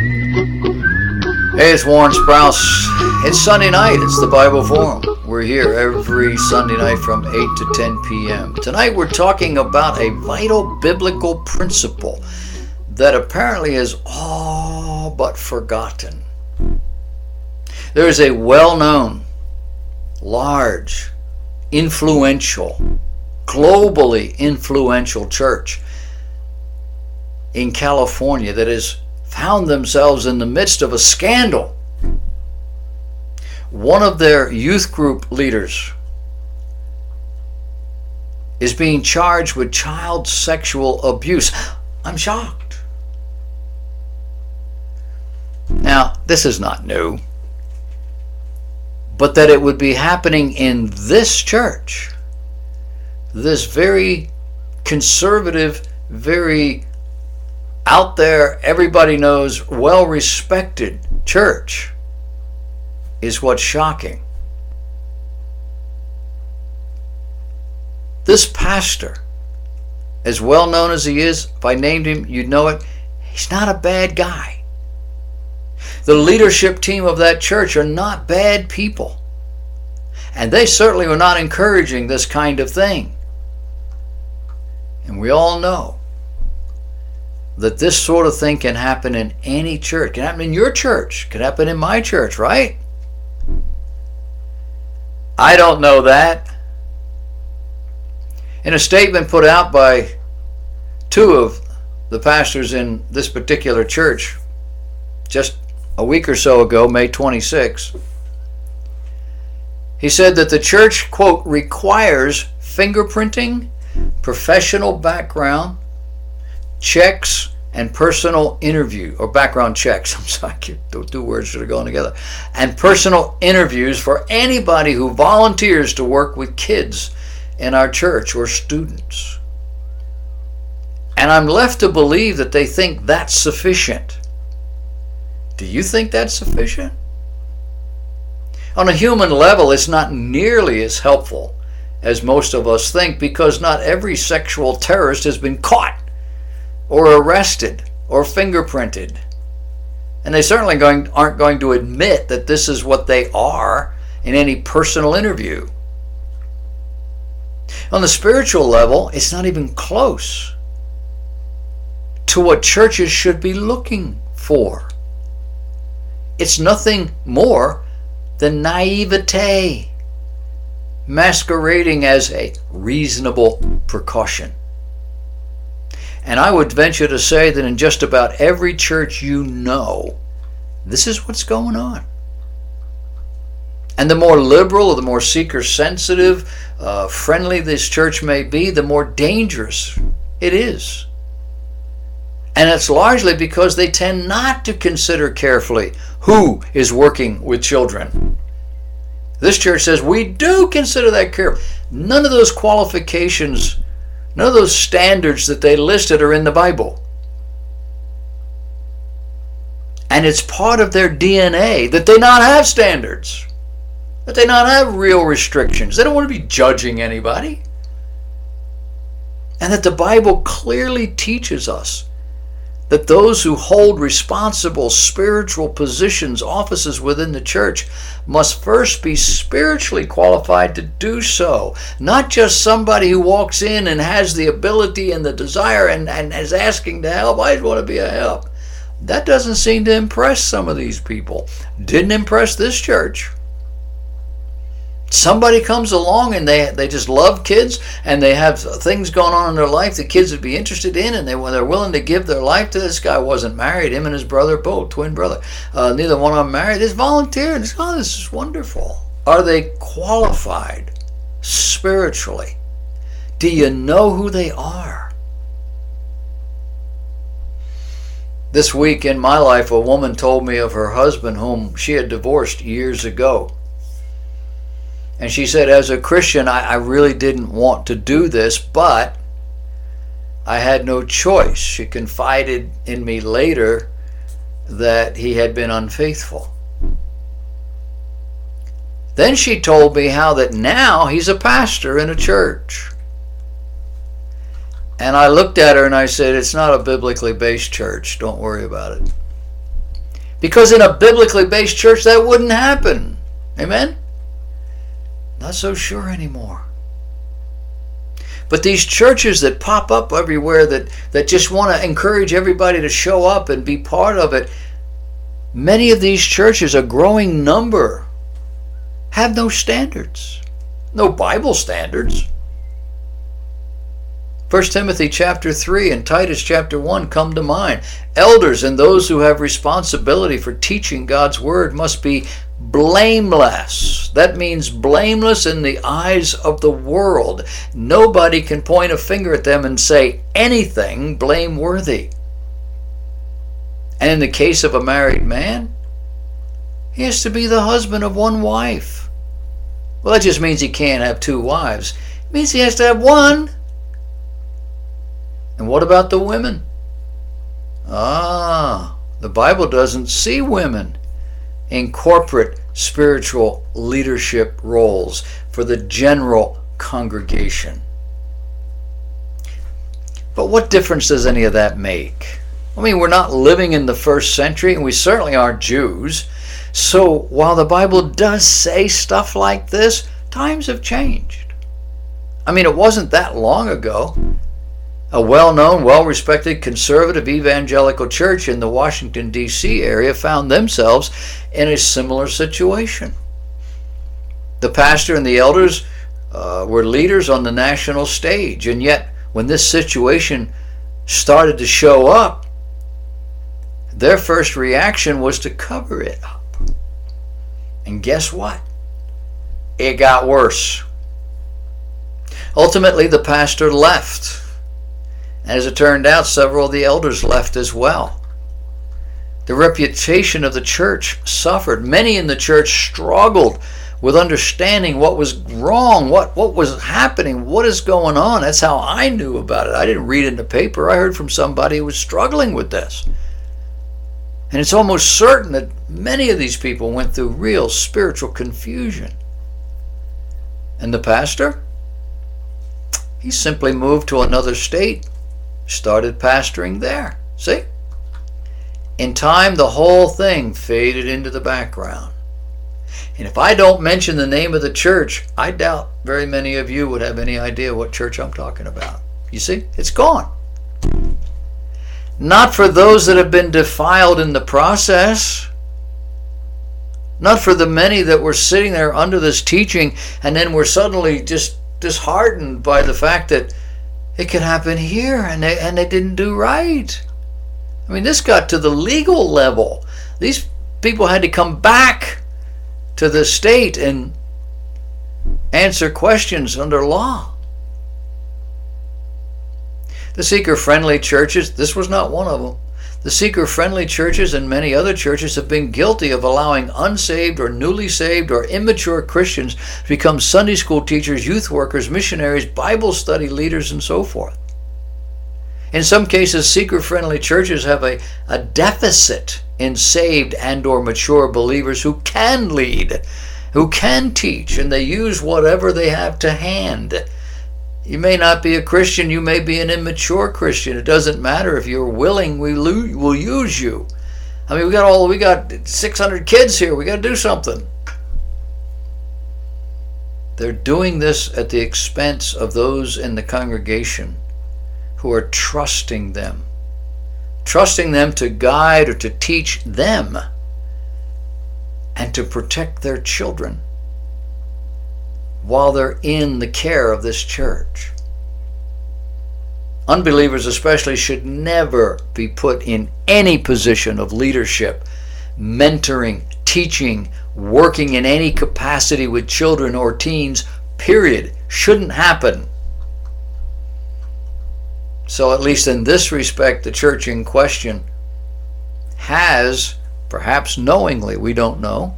Hey, it's Warren Sprouse. It's Sunday night. It's the Bible Forum. We're here every Sunday night from 8 to 10 p.m. Tonight we're talking about a vital biblical principle that apparently is all but forgotten. There is a well-known, large, influential, globally influential church in California that has found themselves in the midst of a scandal. One of their youth group leaders is being charged with child sexual abuse. I'm shocked. Now, this is not new, but that it would be happening in this church, this very conservative, very out there, everybody knows, well-respected church, is what's shocking. This pastor, as well known as he is, if I named him, you'd know it, he's not a bad guy. The leadership team of that church are not bad people. And they certainly were not encouraging this kind of thing. And we all know that this sort of thing can happen in any church. It can happen in your church. It can happen in my church, right? I don't know that. In a statement put out by two of the pastors in this particular church just a week or so ago, May 26, he said that the church, quote, requires fingerprinting, professional background checks, and personal interview, or background checks, I'm sorry, those two words that are going together, and personal interviews for anybody who volunteers to work with kids in our church or students. And I'm left to believe that they think that's sufficient. Do you think that's sufficient? On a human level, it's not nearly as helpful as most of us think, because not every sexual terrorist has been caught or arrested or fingerprinted. And they certainly aren't going to admit that this is what they are in any personal interview. On the spiritual level, it's not even close to what churches should be looking for. It's nothing more than naivete masquerading as a reasonable precaution. And I would venture to say that in just about every church you know, this is what's going on. And the more liberal or the more seeker-sensitive, friendly this church may be, the more dangerous it is. And it's largely because they tend not to consider carefully who is working with children. This church says we do consider that carefully. None of those qualifications, none of those standards that they listed are in the Bible. And it's part of their DNA that they not have standards, that they not have real restrictions. They don't want to be judging anybody. And that the Bible clearly teaches us that those who hold responsible spiritual positions, offices within the church, must first be spiritually qualified to do so. Not just somebody who walks in and has the ability and the desire and is asking to help. I just want to be a help. That doesn't seem to impress some of these people. Didn't impress this church. Somebody comes along and they just love kids and they have things going on in their life that kids would be interested in, and they're willing to give their life to. This guy wasn't married, him and his brother, both twin brother, neither one of them married. They volunteered. Oh, this is wonderful. Are they qualified spiritually? Do you know who they are? This week in my life, a woman told me of her husband whom she had divorced years ago. And she said, as a Christian, I really didn't want to do this, but I had no choice. She confided in me later that he had been unfaithful. Then she told me how that now he's a pastor in a church. And I looked at her and I said, it's not a biblically based church. Don't worry about it. Because in a biblically based church, that wouldn't happen. Amen? Not so sure anymore. But these churches that pop up everywhere that just want to encourage everybody to show up and be part of it, many of these churches, a growing number, have no standards, no Bible standards. 1 Timothy chapter 3 and Titus chapter 1 come to mind. Elders and those who have responsibility for teaching God's word must be blameless. That means blameless in the eyes of the world. Nobody can point a finger at them and say anything blameworthy. And in the case of a married man, he has to be the husband of one wife. Well, that just means he can't have two wives. It means he has to have one. And what about the women? The Bible doesn't see women in corporate spiritual leadership roles for the general congregation. But what difference does any of that make? I mean, we're not living in the first century, and we certainly aren't Jews. So while the Bible does say stuff like this, times have changed. I mean, it wasn't that long ago. A well-known, well-respected conservative evangelical church in the Washington, D.C. area found themselves in a similar situation. The pastor and the elders were leaders on the national stage, and yet when this situation started to show up, their first reaction was to cover it up. And guess what? It got worse. Ultimately, the pastor left. As it turned out, several of the elders left as well. The reputation of the church suffered. Many in the church struggled with understanding what was wrong, what was happening, what is going on. That's how I knew about it. I didn't read it in the paper. I heard from somebody who was struggling with this. And it's almost certain that many of these people went through real spiritual confusion. And the pastor? He simply moved to another state, started pastoring there. See? In time, the whole thing faded into the background. And if I don't mention the name of the church, I doubt very many of you would have any idea what church I'm talking about. You see? It's gone. Not for those that have been defiled in the process. Not for the many that were sitting there under this teaching and then were suddenly just disheartened by the fact that it could happen here and they didn't do right. I mean, this got to the legal level. These people had to come back to the state and answer questions under law. The seeker-friendly churches, this was not one of them. The seeker-friendly churches and many other churches have been guilty of allowing unsaved or newly saved or immature Christians to become Sunday school teachers, youth workers, missionaries, Bible study leaders, and so forth. In some cases, seeker-friendly churches have a deficit in saved and or mature believers who can lead, who can teach, and they use whatever they have to hand. You may not be a Christian, you may be an immature Christian. It doesn't matter. If you're willing, we'll use you. I mean, we got 600 kids here. We got to do something. They're doing this at the expense of those in the congregation who are trusting them to guide or to teach them and to protect their children while they're in the care of this church. Unbelievers especially should never be put in any position of leadership, mentoring, teaching, working in any capacity with children or teens, period. Shouldn't happen. So at least in this respect, the church in question has, perhaps knowingly, we don't know,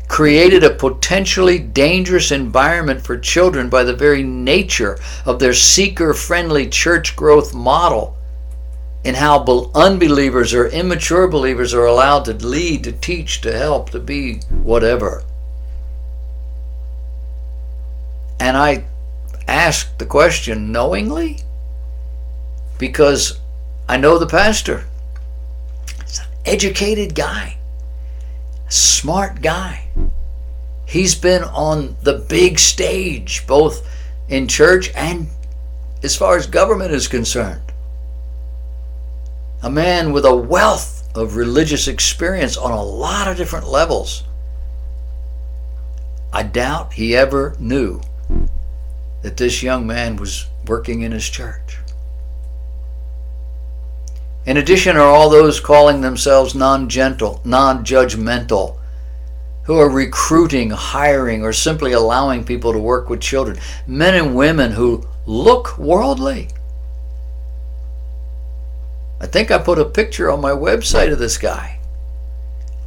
created a potentially dangerous environment for children by the very nature of their seeker-friendly church growth model in how unbelievers or immature believers are allowed to lead, to teach, to help, to be whatever. And I ask the question knowingly because I know the pastor. He's an educated guy. Smart guy. He's been on the big stage, both in church and as far as government is concerned. A man with a wealth of religious experience on a lot of different levels. I doubt he ever knew that this young man was working in his church. In addition are all those calling themselves non-judgmental, who are recruiting, hiring, or simply allowing people to work with children. Men and women who look worldly. I think I put a picture on my website of this guy.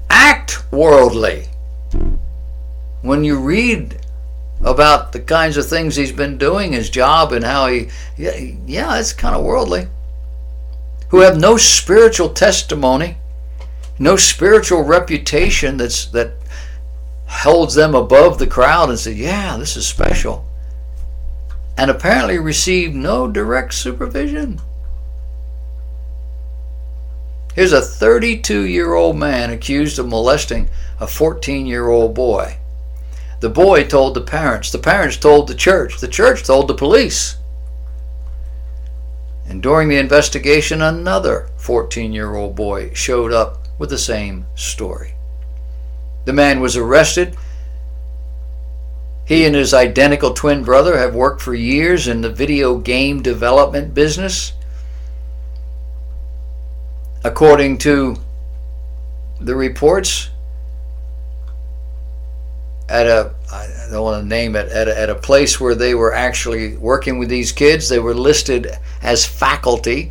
Act worldly. When you read about the kinds of things he's been doing, his job, and how it's kind of worldly. Who have no spiritual testimony, no spiritual reputation that holds them above the crowd and says, yeah, this is special. And apparently receive no direct supervision. Here's a 32-year-old man accused of molesting a 14-year-old boy. The boy told the parents told the church told the police. And during the investigation, another 14-year-old boy showed up with the same story. The man was arrested. He and his identical twin brother have worked for years in the video game development business. According to the reports, I don't want to name it, at a place where they were actually working with these kids, they were listed as faculty.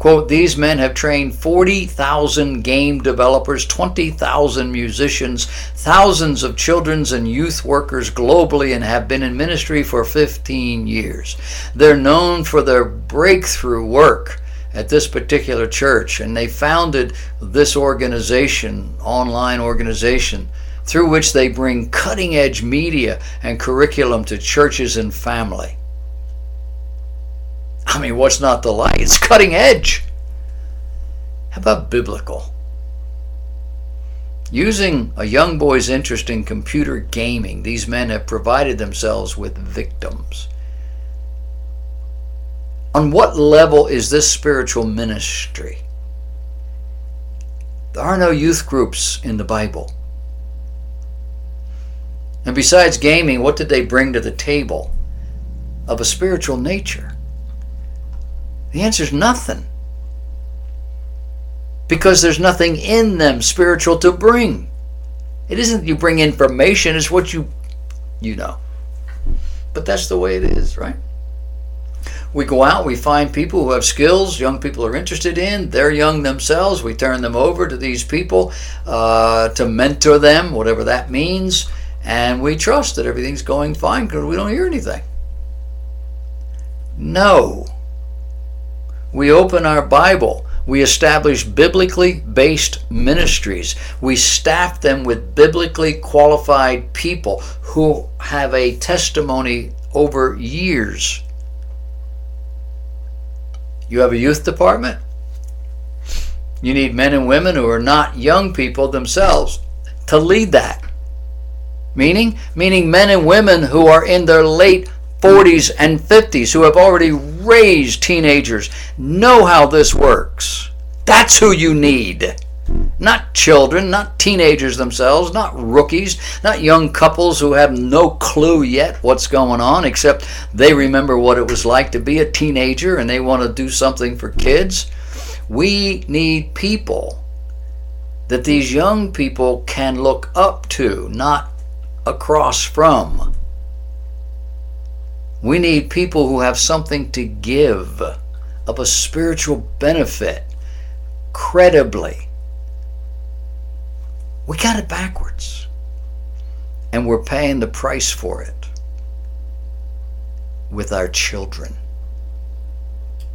Quote, these men have trained 40,000 game developers, 20,000 musicians, thousands of children's and youth workers globally, and have been in ministry for 15 years. They're known for their breakthrough work at this particular church, and they founded this organization, online organization, through which they bring cutting-edge media and curriculum to churches and family. I mean, what's not to like? It's cutting edge. How about biblical? Using a young boy's interest in computer gaming, these men have provided themselves with victims. On what level is this spiritual ministry? There are no youth groups in the Bible. And besides gaming, what did they bring to the table of a spiritual nature? The answer is nothing. Because there's nothing in them spiritual to bring. It isn't you bring information, it's what you know. But that's the way it is, right? We go out, we find people who have skills young people are interested in. They're young themselves. We turn them over to these people to mentor them, whatever that means. And we trust that everything's going fine because we don't hear anything. No. We open our Bible. We establish biblically based ministries. We staff them with biblically qualified people who have a testimony over years. You have a youth department. You need men and women who are not young people themselves to lead that. Meaning men and women who are in their late 40s and 50s, who have already raised teenagers, know how this works. That's who you need. Not children, not teenagers themselves, not rookies, not young couples who have no clue yet what's going on, except they remember what it was like to be a teenager and they want to do something for kids. We need people that these young people can look up to, not across from. We need people who have something to give of a spiritual benefit, credibly. We got it backwards, and we're paying the price for it with our children.